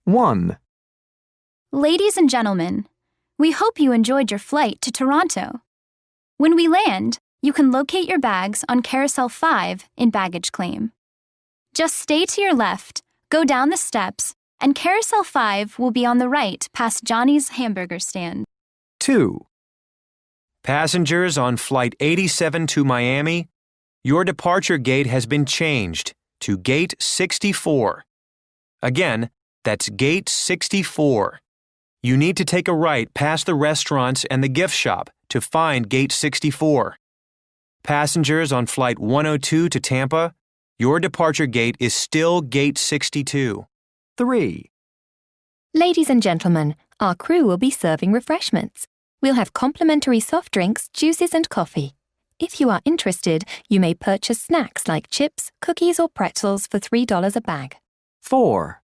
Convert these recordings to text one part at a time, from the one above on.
1. Ladies and gentlemen, we hope you enjoyed your flight to Toronto. When we land, you can locate your bags on Carousel 5 in baggage claim. Just stay to your left, go down the steps, and Carousel 5 will be on the right past Johnny's hamburger stand. 2. Passengers on Flight 87 to Miami, your departure gate has been changed to Gate 64. Again, that's Gate 64. You need to take a right past the restaurants and the gift shop to find Gate 64. Passengers on Flight 102 to Tampa, your departure gate is still Gate 62. 3. Ladies and gentlemen, our crew will be serving refreshments. We'll have complimentary soft drinks, juices and coffee. If you are interested, you may purchase snacks like chips, cookies or pretzels for $3 a bag. 4.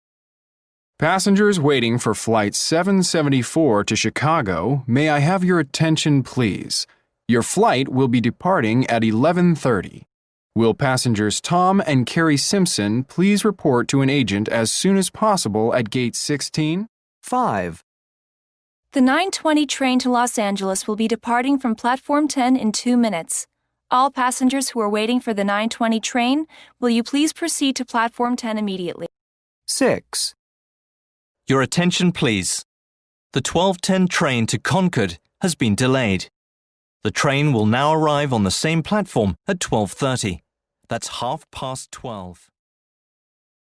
Passengers waiting for Flight 774 to Chicago, may I have your attention, please? Your flight will be departing at 11:30. Will passengers Tom and Carrie Simpson please report to an agent as soon as possible at Gate 16? 5. The 9:20 train to Los Angeles will be departing from Platform 10 in 2 minutes. All passengers who are waiting for the 9:20 train, will you please proceed to Platform 10 immediately? 6. Your attention, please. The 12:10 train to Concord has been delayed. The train will now arrive on the same platform at 12:30. That's 12:30.